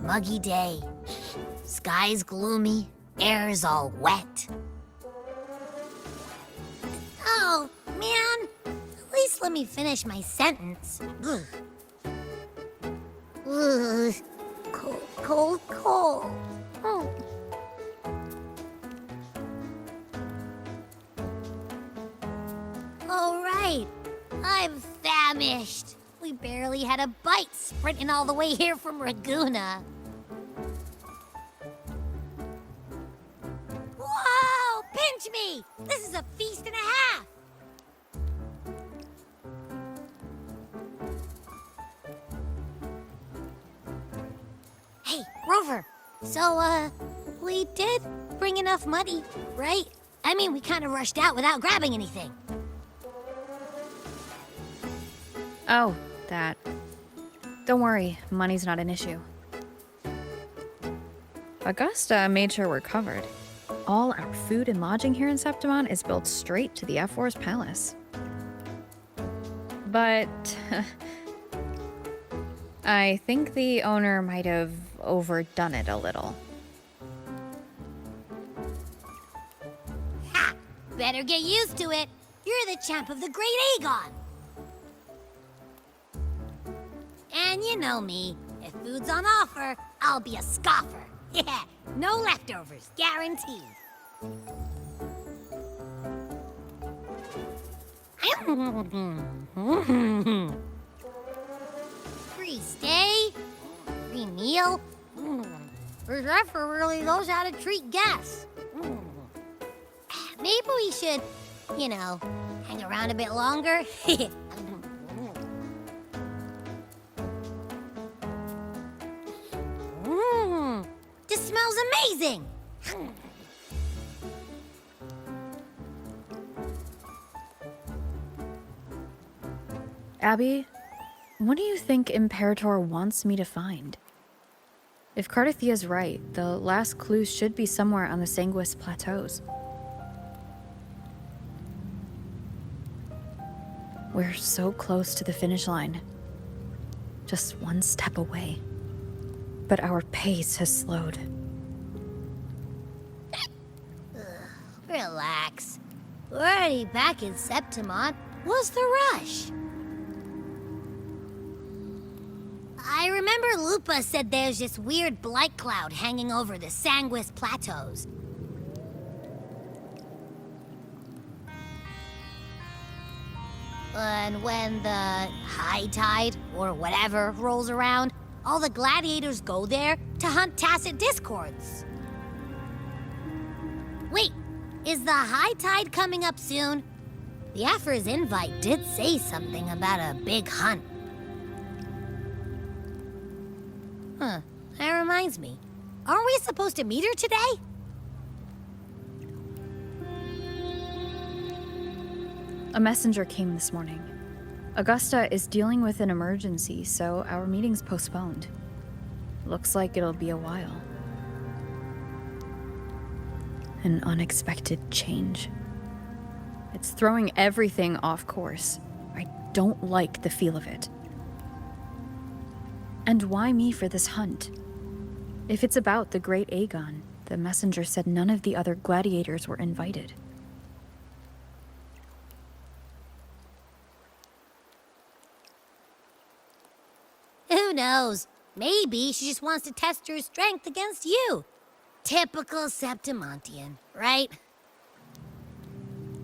muggy day. Sky's gloomy, air's all wet. Oh, man. At least let me finish my sentence. Ugh. Ugh. Cold, cold, cold. Oh. All right. I'm famished. We barely had a bite sprinting all the way here from Ragoona. Whoa! Pinch me! This is a feast and a half! Hey, Rover. So, we did bring enough money, right? I mean, we kind of rushed out without grabbing anything. Oh, that. Don't worry, money's not an issue. Augusta made sure we're covered. All our food and lodging here in Septimon is billed straight to the F4's palace. But I think the owner might have overdone it a little. Ha! Better get used to it. You're the champ of the Great Aegon. And you know me. If food's on offer, I'll be a scoffer. Yeah, no leftovers, guaranteed. Free stay, free meal. The Zephyr really knows how to treat guests. Maybe we should, hang around a bit longer. This smells amazing! Abby, what do you think Imperator wants me to find? If Cardathia's right, the last clues should be somewhere on the Sanguis Plateaus. We're so close to the finish line. Just one step away. But our pace has slowed. Relax. We're already back in Septimon. What's the rush? I remember Lupa said there's this weird blight cloud hanging over the Sanguis Plateaus. And when the high tide, or whatever, rolls around, all the gladiators go there to hunt tacit discords. Wait, is the high tide coming up soon? The Aphor's invite did say something about a big hunt. Huh, that reminds me. Aren't we supposed to meet her today? A messenger came this morning. Augusta is dealing with an emergency, so our meeting's postponed. Looks like it'll be a while. An unexpected change. It's throwing everything off course. I don't like the feel of it. And why me for this hunt? If it's about the Great Aegon, the messenger said none of the other gladiators were invited. Who knows? Maybe she just wants to test her strength against you. Typical Septimontian, right?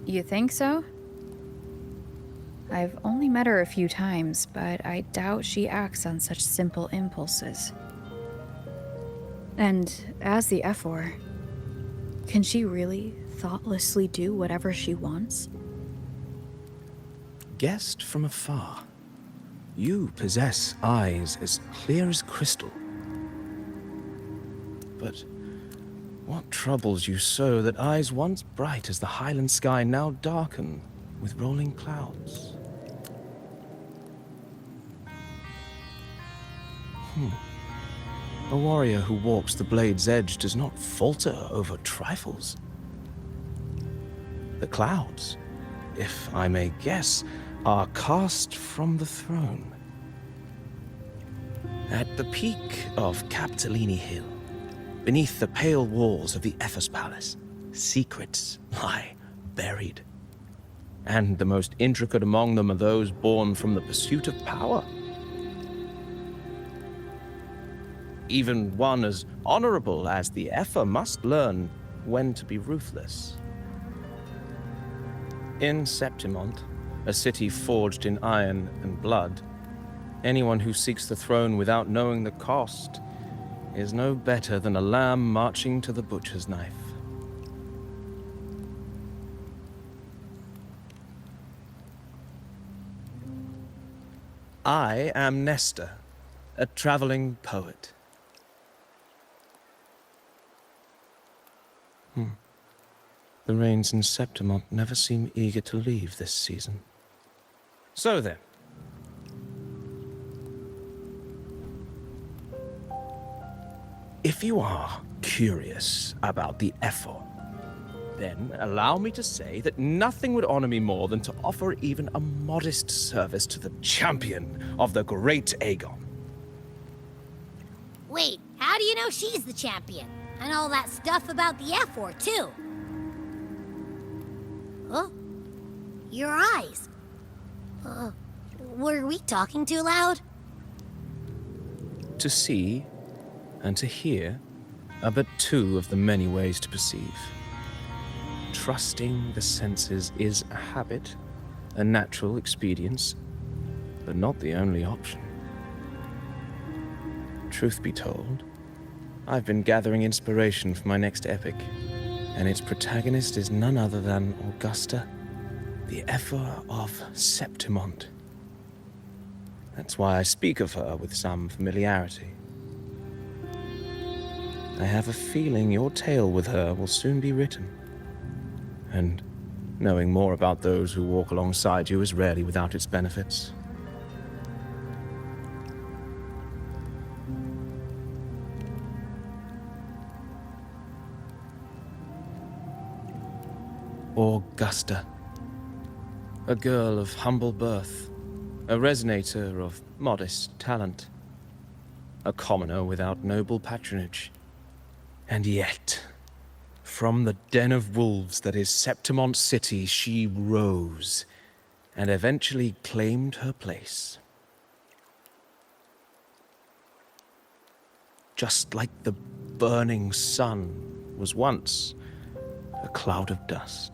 You think so? I've only met her a few times, but I doubt she acts on such simple impulses. And as the F4, can she really thoughtlessly do whatever she wants? Guessed from afar, you possess eyes as clear as crystal. But what troubles you so that eyes once bright as the highland sky now darken with rolling clouds? A warrior who walks the blade's edge does not falter over trifles. The clouds, if I may guess, are cast from the throne. At the peak of Capitolini Hill, beneath the pale walls of the Ephes Palace, secrets lie buried. And the most intricate among them are those born from the pursuit of power. Even one as honorable as the Epher must learn when to be ruthless. In Septimont, a city forged in iron and blood, anyone who seeks the throne without knowing the cost is no better than a lamb marching to the butcher's knife. I am Nestor, a traveling poet. The rains in Septimont never seem eager to leave this season. So then. If you are curious about the Epher, then allow me to say that nothing would honor me more than to offer even a modest service to the champion of the great Aegon. Wait, how do you know she's the champion? And all that stuff about the F4, too. Huh? Your eyes. Were we talking too loud? To see and to hear are but two of the many ways to perceive. Trusting the senses is a habit, a natural expedience, but not the only option. Truth be told, I've been gathering inspiration for my next epic, and its protagonist is none other than Augusta, the Epher of Septimont. That's why I speak of her with some familiarity. I have a feeling your tale with her will soon be written. And knowing more about those who walk alongside you is rarely without its benefits. Augusta. A girl of humble birth, a resonator of modest talent, a commoner without noble patronage. And yet, from the den of wolves that is Septimont City, she rose and eventually claimed her place. Just like the burning sun was once a cloud of dust.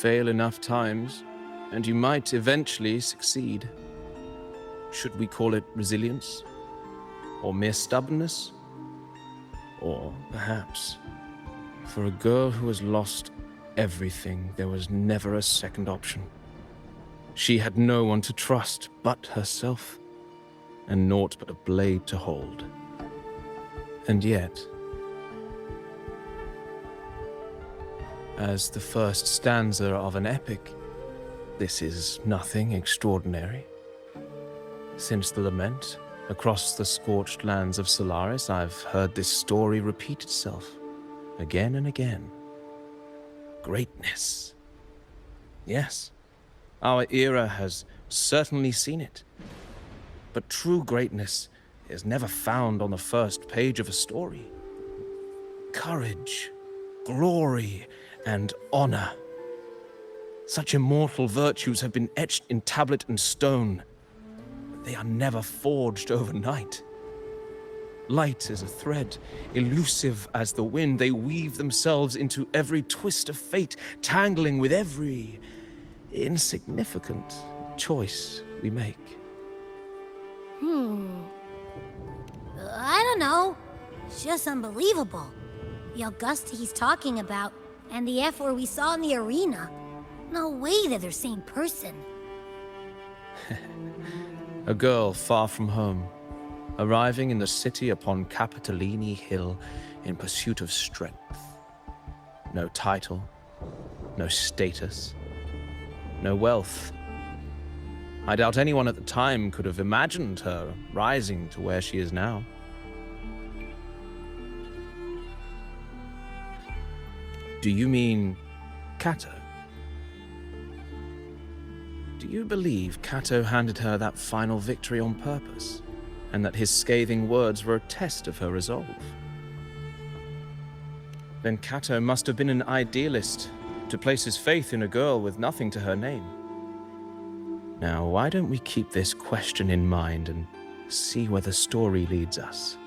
fail enough times, and you might eventually succeed. Should we call it resilience? Or mere stubbornness? Or perhaps, for a girl who has lost everything, there was never a second option. She had no one to trust but herself, and naught but a blade to hold. And yet, as the first stanza of an epic, this is nothing extraordinary. Since the lament, across the scorched lands of Solaris, I've heard this story repeat itself, again and again. Greatness. Yes, our era has certainly seen it. But true greatness is never found on the first page of a story. Courage, glory, and honor. Such immortal virtues have been etched in tablet and stone, but they are never forged overnight. Light as a thread, elusive as the wind, they weave themselves into every twist of fate, tangling with every insignificant choice we make. I don't know. It's just unbelievable. The Augusta he's talking about, and the F-word we saw in the arena. No way they're the same person. A girl far from home, arriving in the city upon Capitolini Hill in pursuit of strength. No title, no status, no wealth. I doubt anyone at the time could have imagined her rising to where she is now. Do you mean Kato? Do you believe Kato handed her that final victory on purpose, and that his scathing words were a test of her resolve? Then Kato must have been an idealist to place his faith in a girl with nothing to her name. Now, why don't we keep this question in mind and see where the story leads us?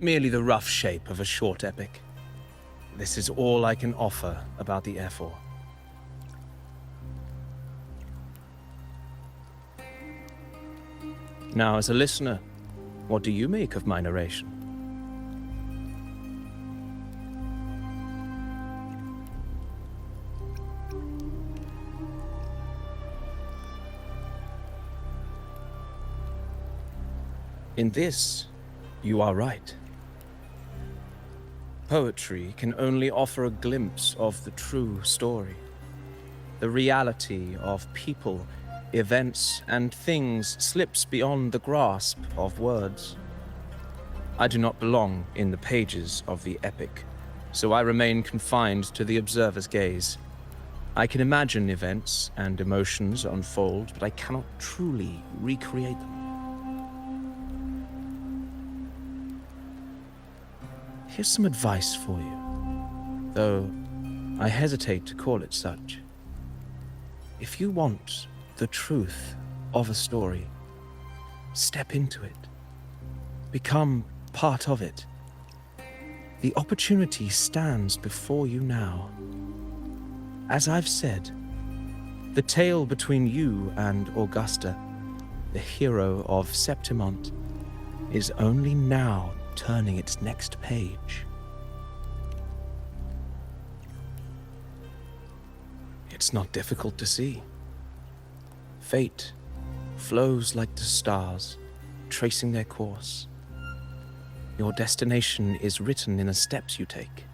merely the rough shape of a short epic. This is all I can offer about the F4. Now, as a listener, what do you make of my narration? In this, you are right. Poetry can only offer a glimpse of the true story, the reality of people, events, and things slips beyond the grasp of words. I do not belong in the pages of the epic, so I remain confined to the observer's gaze. I can imagine events and emotions unfold, but I cannot truly recreate them. Here's some advice for you, though I hesitate to call it such. If you want the truth of a story, step into it. Become part of it. The opportunity stands before you now. As I've said, the tale between you and Augusta, the hero of Septimont, is only now turning its next page. It's not difficult to see. Fate flows like the stars, tracing their course. Your destination is written in the steps you take.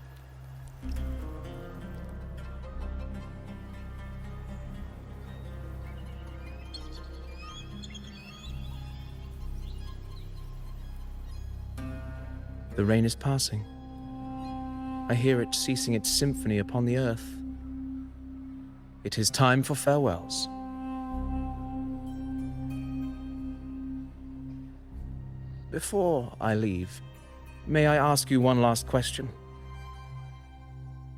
The rain is passing. I hear it ceasing its symphony upon the earth. It is time for farewells. Before I leave, may I ask you one last question?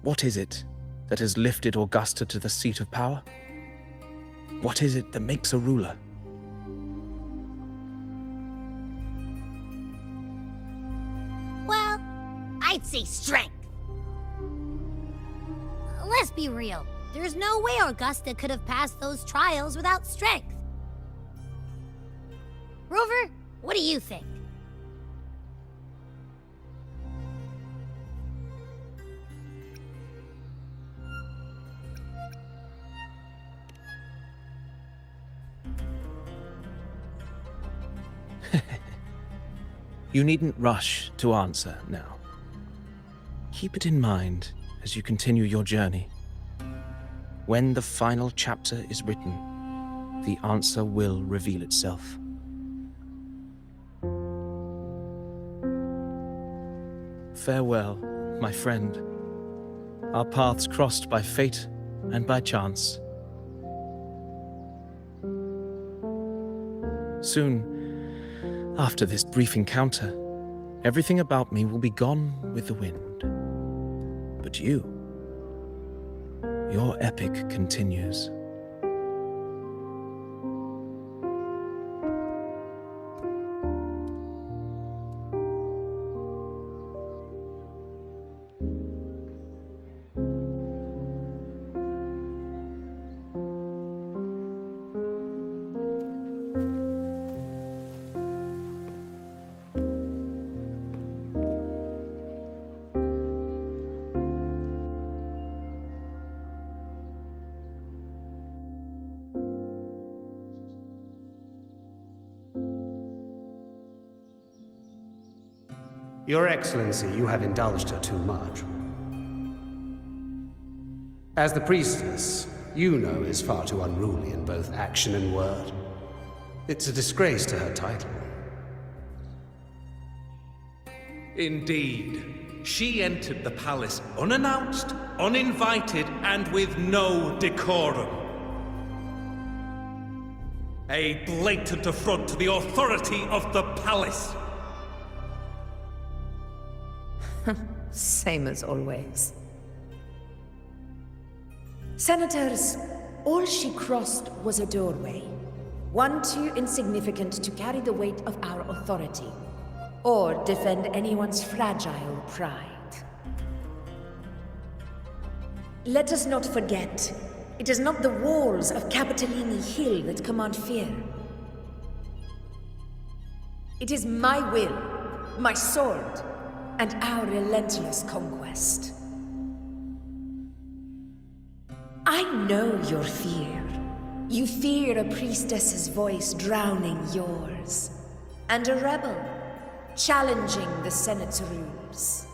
What is it that has lifted Augusta to the seat of power? What is it that makes a ruler? Well, I'd say strength. Let's be real. There's no way Augusta could have passed those trials without strength. Rover, what do you think? You needn't rush to answer now. Keep it in mind as you continue your journey. When the final chapter is written, the answer will reveal itself. Farewell, my friend. Our paths crossed by fate and by chance. Soon, after this brief encounter, everything about me will be gone with the wind. But you, your epic continues. Your Excellency, you have indulged her too much. As the priestess, you know is far too unruly in both action and word. It's a disgrace to her title. Indeed. She entered the palace unannounced, uninvited, and with no decorum. A blatant affront to the authority of the palace. Same as always. Senators, all she crossed was a doorway. One too insignificant to carry the weight of our authority. or defend anyone's fragile pride. Let us not forget, it is not the walls of Capitolini Hill that command fear. It is my will, my sword, and our relentless conquest. I know your fear. You fear a priestess's voice drowning yours, and a rebel challenging the Senate's rules.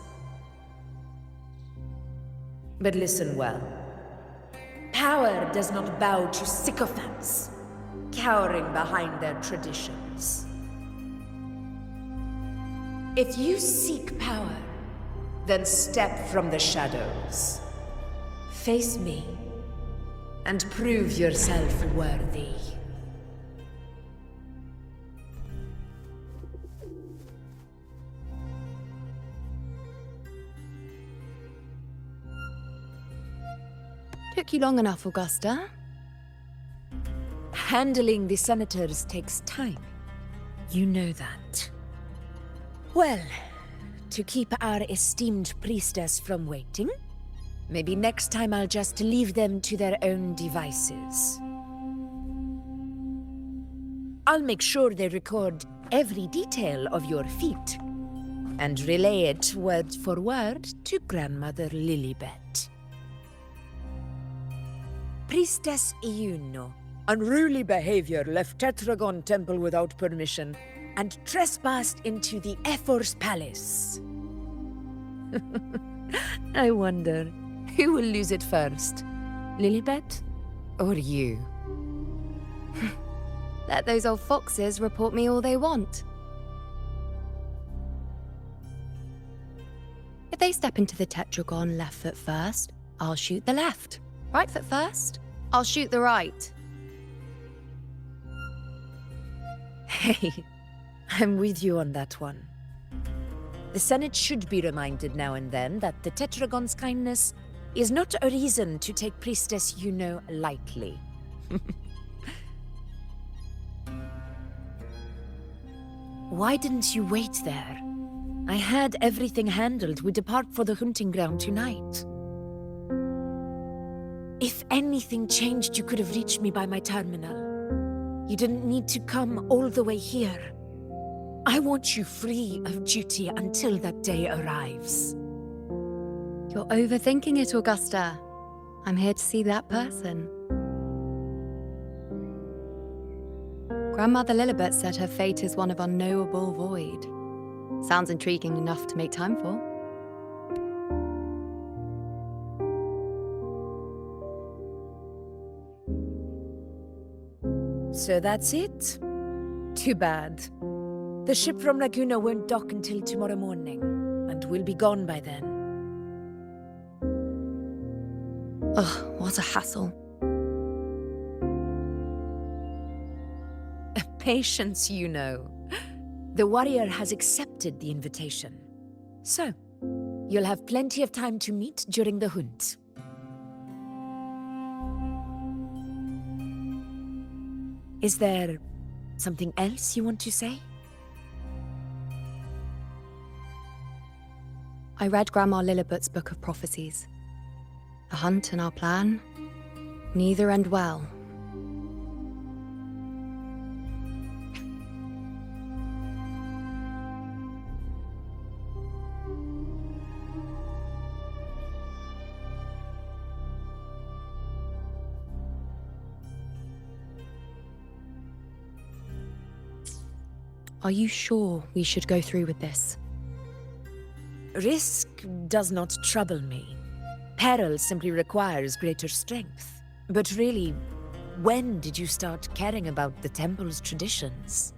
But listen well. Power does not bow to sycophants, cowering behind their traditions. If you seek power, then step from the shadows. Face me, and prove yourself worthy. Took you long enough, Augusta. Handling the senators takes time. You know that. Well, to keep our esteemed priestess from waiting, maybe next time I'll just leave them to their own devices. I'll make sure they record every detail of your feat, and relay it word for word to Grandmother Lilibet. Priestess Iuno. Unruly behavior left Tetragon Temple without permission and trespassed into the Ephor's palace. I wonder, who will lose it first? Lilibet or you? Let those old foxes report me all they want. If they step into the Tetragon left foot first, I'll shoot the left. Right foot first, I'll shoot the right. Hey, I'm with you on that one. The Senate should be reminded now and then that the Tetragon's kindness is not a reason to take Priestess Yuno lightly. Why didn't you wait there? I had everything handled. We depart for the hunting ground tonight. If anything changed, you could have reached me by my terminal. You didn't need to come all the way here. I want you free of duty until that day arrives. You're overthinking it, Augusta. I'm here to see that person. Grandmother Lilibet said her fate is one of unknowable void. Sounds intriguing enough to make time for. So that's it? Too bad. The ship from Laguna won't dock until tomorrow morning, and we'll be gone by then. Ugh, what a hassle. Patience, you know. The warrior has accepted the invitation. So, you'll have plenty of time to meet during the hunt. Is there something else you want to say? I read Grandma Lilibet's Book of Prophecies. The hunt and our plan, neither end well. Are you sure we should go through with this? Risk does not trouble me. Peril simply requires greater strength. But really, when did you start caring about the temple's traditions?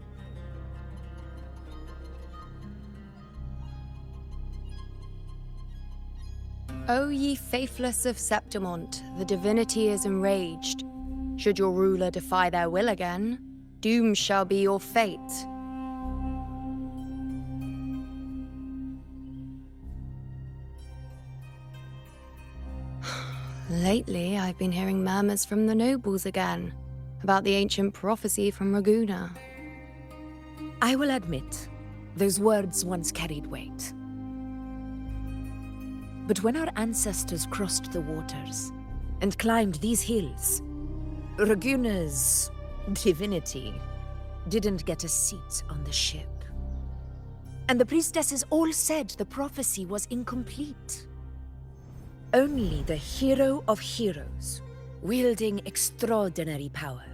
O ye faithless of Septimont, the divinity is enraged. Should your ruler defy their will again, doom shall be your fate. Lately, I've been hearing murmurs from the nobles again, about the ancient prophecy from Raguna. I will admit, Those words once carried weight. But when our ancestors crossed the waters and climbed these hills, Raguna's divinity didn't get a seat on the ship. And the priestesses all said the prophecy was incomplete. Only the hero of heroes, wielding extraordinary power,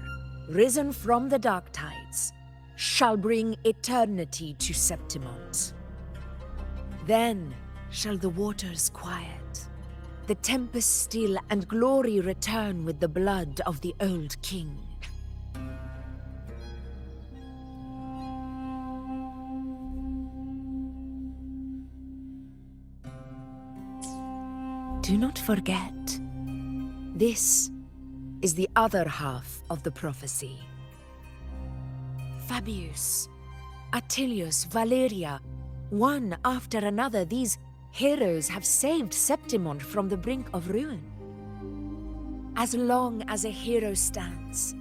risen from the dark tides, shall bring eternity to Septimont. Then shall the waters quiet, the tempest still, and glory return with the blood of the old king. Do not forget, this is the other half of the prophecy. Fabius, Attilius, Valeria, one after another, these heroes have saved Septimont from the brink of ruin. As long as a hero stands,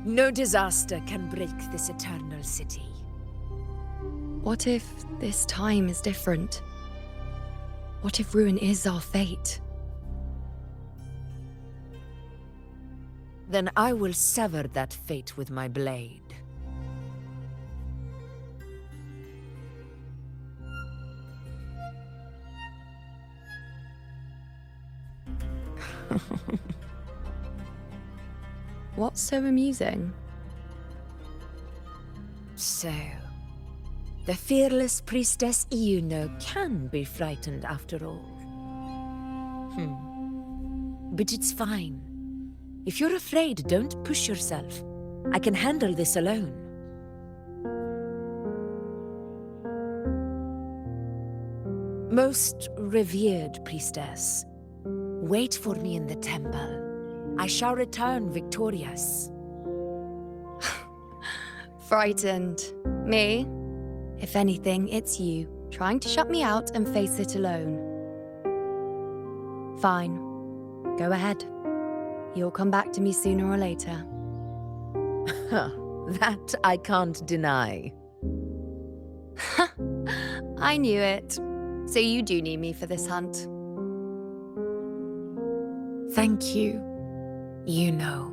no disaster can break this eternal city. What if this time is different? What if ruin is our fate? Then I will sever that fate with my blade. What's so amusing? So, the fearless priestess Iuno can be frightened after all. But it's fine. If you're afraid, don't push yourself. I can handle this alone. Most revered priestess, wait for me in the temple. I shall return victorious. Frightened. Me? If anything, it's you, trying to shut me out and face it alone. Fine. Go ahead. You'll come back to me sooner or later. That I can't deny. I knew it. So you do need me for this hunt. Thank you. You know.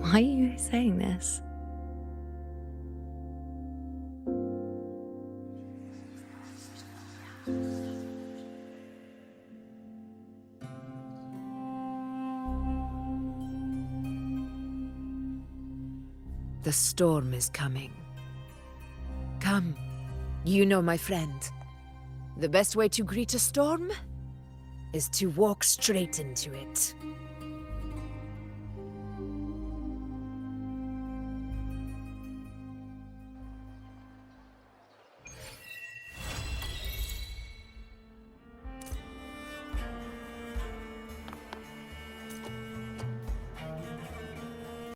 Why are you saying this? The storm is coming. Come, you know my friend. The best way to greet a storm is to walk straight into it.